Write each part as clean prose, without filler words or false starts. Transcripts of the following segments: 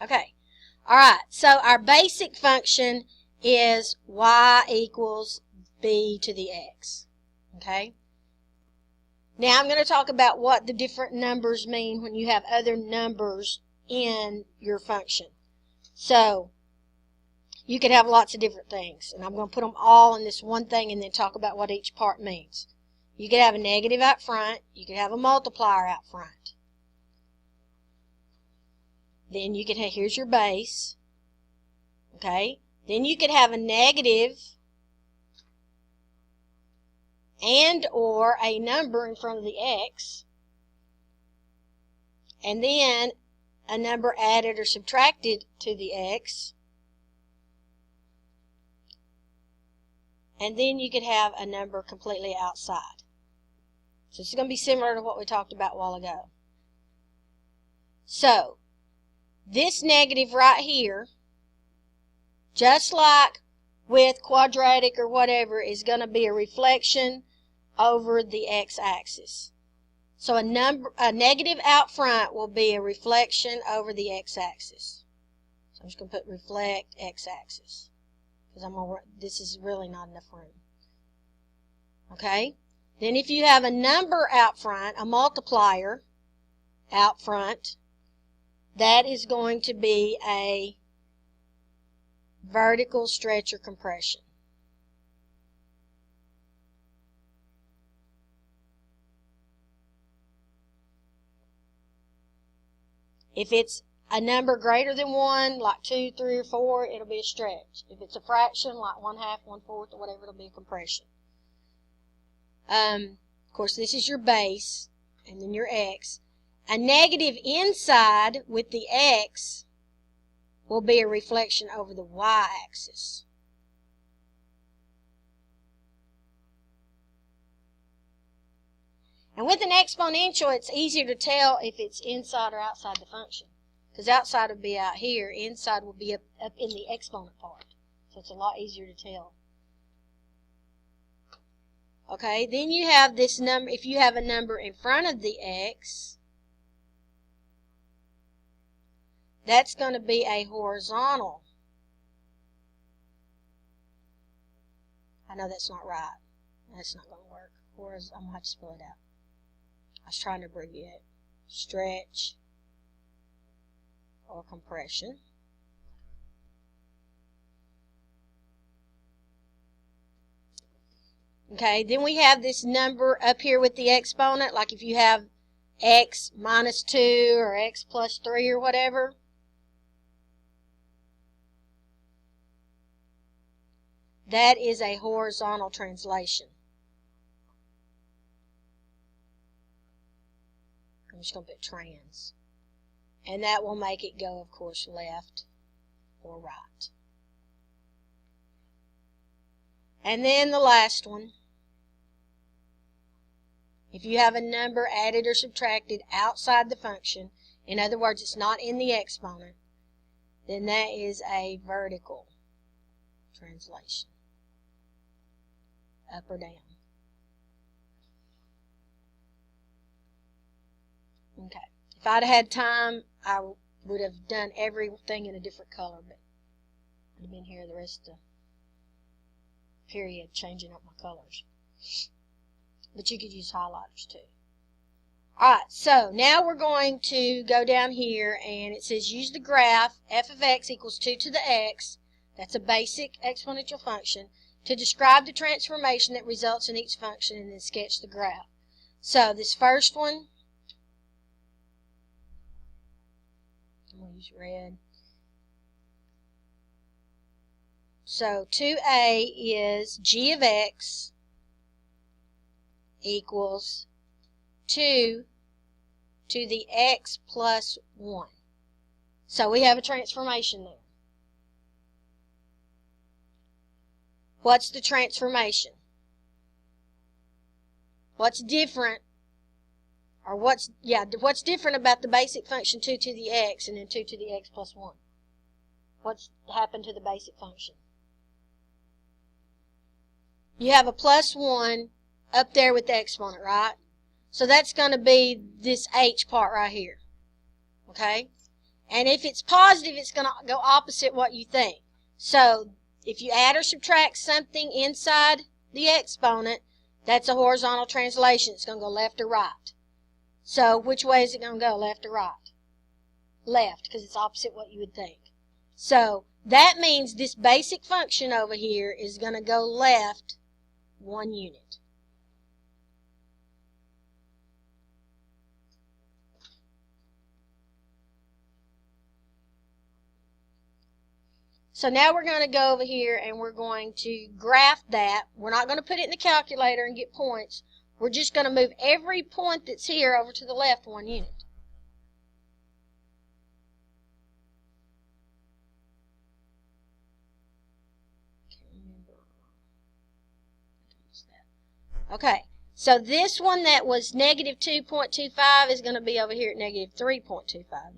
Okay. All right. So our basic function is y equals b to the x. Okay. Now I'm going to talk about what the different numbers mean when you have other numbers in your function. So you could have lots of different things, and I'm going to put them all in this one thing and then talk about what each part means. You could have a negative out front. You could have a multiplier out front. Then you could have, here's your base. Okay. Then you could have a negative and or a number in front of the x. And then a number added or subtracted to the x. And then you could have a number completely outside. So it's going to be similar to what we talked about a while ago. So this negative right here, just like with quadratic or whatever, is going to be a reflection over the x-axis. So a negative out front will be a reflection over the x-axis. So I'm just going to put reflect x-axis, because this is really not enough room. Okay? Then if you have a number out front, a multiplier out front, that is going to be a vertical stretch or compression. If it's a number greater than 1, like 2, 3, or 4, it'll be a stretch. If it's a fraction, like 1/2, 1/4, or whatever, it'll be a compression. Of course, this is your base, and then your x. A negative inside with the x will be a reflection over the y-axis. And with an exponential, it's easier to tell if it's inside or outside the function. Because outside would be out here, inside will be up in the exponent part. So it's a lot easier to tell. Okay, then you have this number. If you have a number in front of the x, that's going to be a horizontal. I know that's not right. That's not going to work. I'm going to have to spell it out. I was trying to abbreviate. Stretch or compression. Okay, then we have this number up here with the exponent, like if you have x minus 2 or x plus 3 or whatever. That is a horizontal translation. I'm just going to put trans. And that will make it go, of course, left or right. And then the last one. If you have a number added or subtracted outside the function, in other words, it's not in the exponent, then that is a vertical translation. Up or down. Okay. If I'd had time, I would have done everything in a different color, but I'd have been here the rest of the period changing up my colors. But you could use highlighters too. Alright, so now we're going to go down here, and it says use the graph f of x equals 2 to the x, that's a basic exponential function, to describe the transformation that results in each function, and then sketch the graph. So this first one, I'm going to use red. So 2a is g of x equals 2 to the x plus 1. So we have a transformation there. What's the transformation? What's different, or what's different about the basic function 2 to the x and then 2 to the x plus 1? What's happened to the basic function? You have a plus 1 up there with the exponent, right? So that's going to be this h part right here. Okay? And if it's positive, it's going to go opposite what you think. So if you add or subtract something inside the exponent, that's a horizontal translation. It's going to go left or right. So which way is it going to go, left or right? Left, because it's opposite what you would think. So that means this basic function over here is going to go left 1 unit. So now we're going to go over here and we're going to graph that. We're not going to put it in the calculator and get points. We're just going to move every point that's here over to the left 1 unit. Okay, so this one that was negative 2.25 is going to be over here at negative 3.25 now.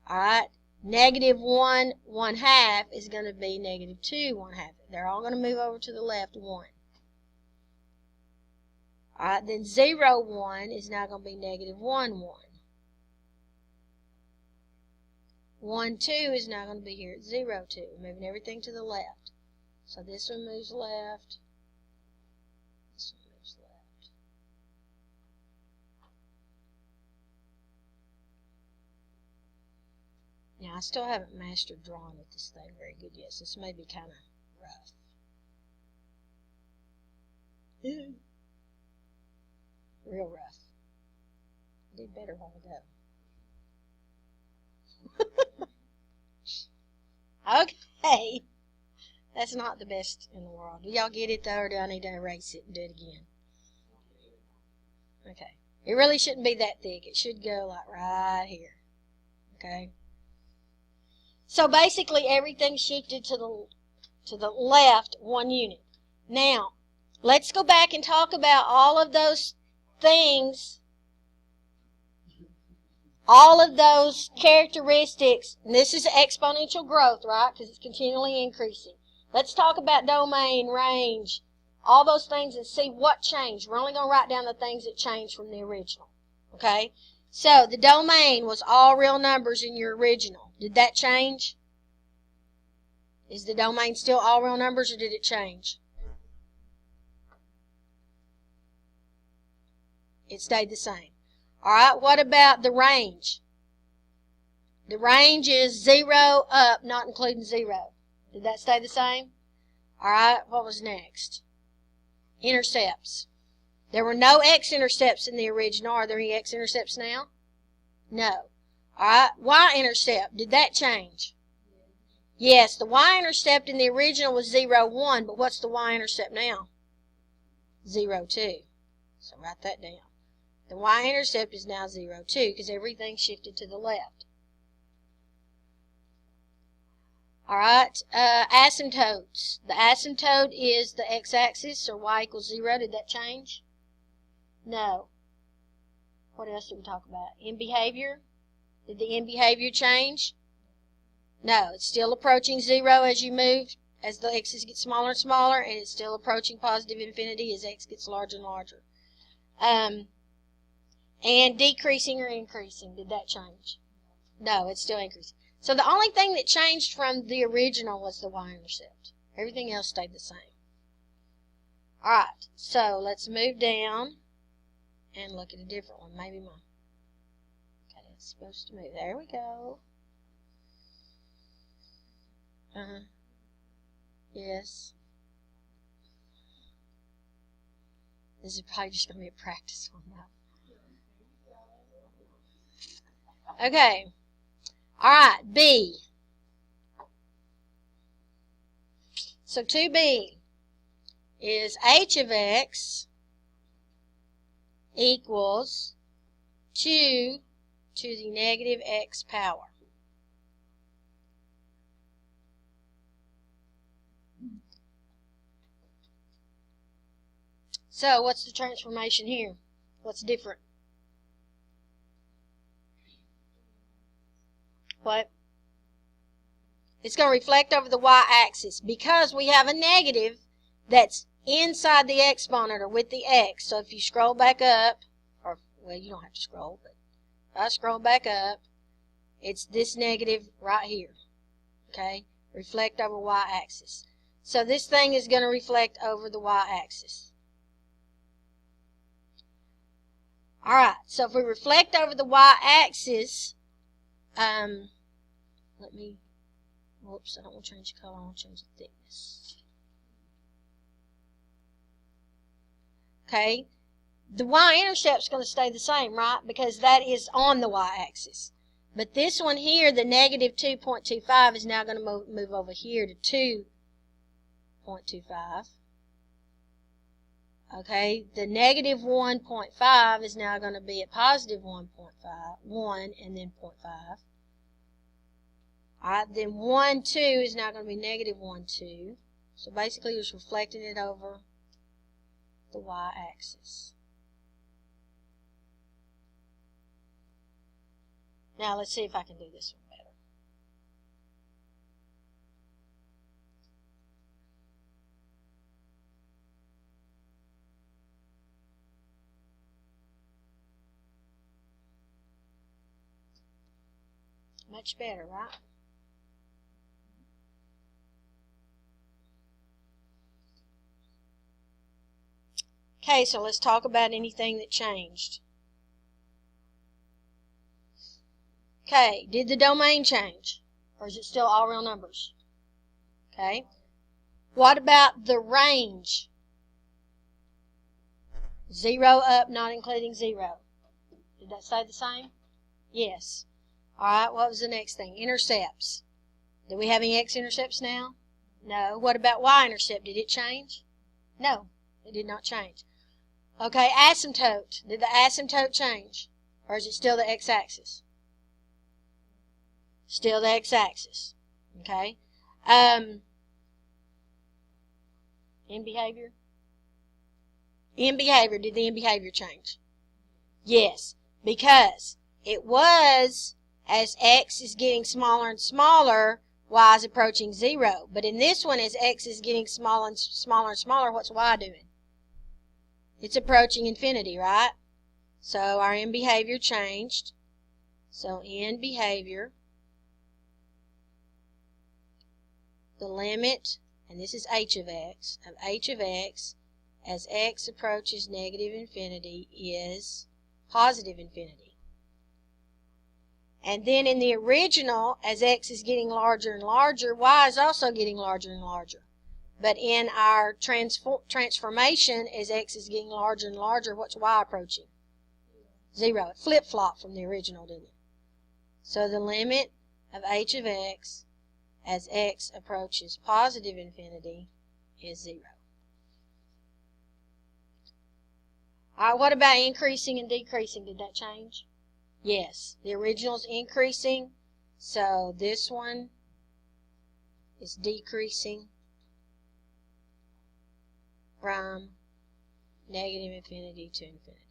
All right, negative 1 1/2 is going to be negative 2 1/2. They're all going to move over to the left 1. All right, then 0 1 is now going to be negative 1 1. 1 2 is now going to be here at 0 2, moving everything to the left. So this one moves left. This one moves left. Now, I still haven't mastered drawing with this thing very good yet, so this may be kind of rough. Real rough. I did better a while ago. Okay. That's not the best in the world. Do y'all get it, though, or do I need to erase it and do it again? Okay. It really shouldn't be that thick. It should go like right here. Okay. So basically, everything shifted to the left 1 unit. Now, let's go back and talk about all of those things, all of those characteristics. And this is exponential growth, right? Because it's continually increasing. Let's talk about domain, range, all those things and see what changed. We're only going to write down the things that changed from the original. Okay? So the domain was all real numbers in your original. Did that change? Is the domain still all real numbers or did it change? It stayed the same. All right, what about the range? The range is 0 up, not including 0. Did that stay the same? All right, what was next? Intercepts. There were no x-intercepts in the original. Are there any x-intercepts now? No. All right, y-intercept. Did that change? Yes, the y-intercept in the original was 0, 1, but what's the y-intercept now? 0, 2. So write that down. The y-intercept is now 0, 2 because everything shifted to the left. All right, asymptotes. The asymptote is the x-axis, so y equals 0. Did that change? No. What else did we talk about? In behavior. Did the in behavior change? No, it's still approaching 0 as you move, as the x's get smaller and smaller, and it's still approaching positive infinity as x gets larger and larger. And decreasing or increasing, did that change? No, it's still increasing. So the only thing that changed from the original was the y-intercept. Everything else stayed the same. All right, so let's move down and look at a different one. Maybe my... Okay, it's supposed to move. There we go. Yes. This is probably just going to be a practice one now. Okay. All right, B. So 2B is h of x equals 2 to the negative x power. So what's the transformation here? What's different? What? It's going to reflect over the y-axis because we have a negative that's inside the exponent or with the x. So if you scroll back up, or, well, you don't have to scroll, but if I scroll back up, it's this negative right here. Okay? Reflect over y-axis. So this thing is going to reflect over the y-axis. Alright, so if we reflect over the y-axis, whoops, I don't want to change the color, I want to change the thickness. Okay, the y-intercept is going to stay the same, right? Because that is on the y-axis. But this one here, the negative 2.25, is now going to move over here to 2.25. Okay, the negative 1.5 is now going to be a positive 1.1 and then 0.5. Alright, then 1, 2 is now going to be negative 1, 2. So basically it's reflecting it over the y-axis. Now let's see if I can do this one better. Much better, right? Okay, so let's talk about anything that changed. Okay, did the domain change? Or is it still all real numbers? Okay. What about the range? 0 up, not including 0. Did that stay the same? Yes. Alright, what was the next thing? Intercepts. Do we have any x-intercepts now? No. What about y-intercept? Did it change? No, it did not change. Okay, asymptote. Did the asymptote change? Or is it still the x-axis? Still the x-axis. Okay. In behavior? In behavior, did the in behavior change? Yes, because it was, as x is getting smaller and smaller, y is approaching 0. But in this one, as x is getting smaller and smaller and smaller, what's y doing? It's approaching infinity, right? So our in behavior changed. So in behavior, the limit, and this is h of x, as x approaches negative infinity is positive infinity. And then in the original, as x is getting larger and larger, y is also getting larger and larger. But in our transformation, as x is getting larger and larger, what's y approaching? 0. It flip-flopped from the original, didn't it? So the limit of h of x as x approaches positive infinity is 0. Alright, what about increasing and decreasing? Did that change? Yes. The original's increasing, so this one is decreasing from negative infinity to infinity.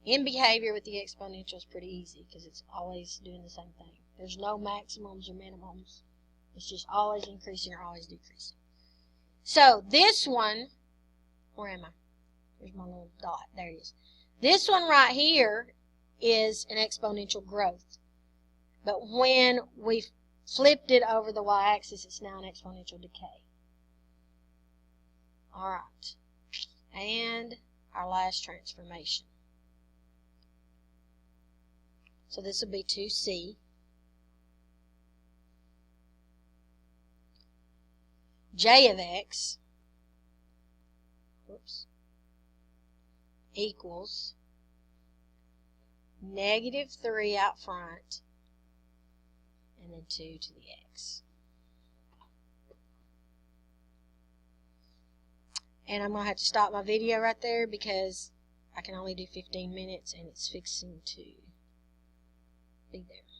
In behavior with the exponential is pretty easy because it's always doing the same thing. There's no maximums or minimums. It's just always increasing or always decreasing. So this one, where am I? There's my little dot. There it is. This one right here is an exponential growth. But when we flipped it over the y-axis, it's now an exponential decay. Alright. And our last transformation. So this will be 2c. J of x equals negative 3 out front and then 2 to the x. And I'm going to have to stop my video right there because I can only do 15 minutes and it's fixing to be there.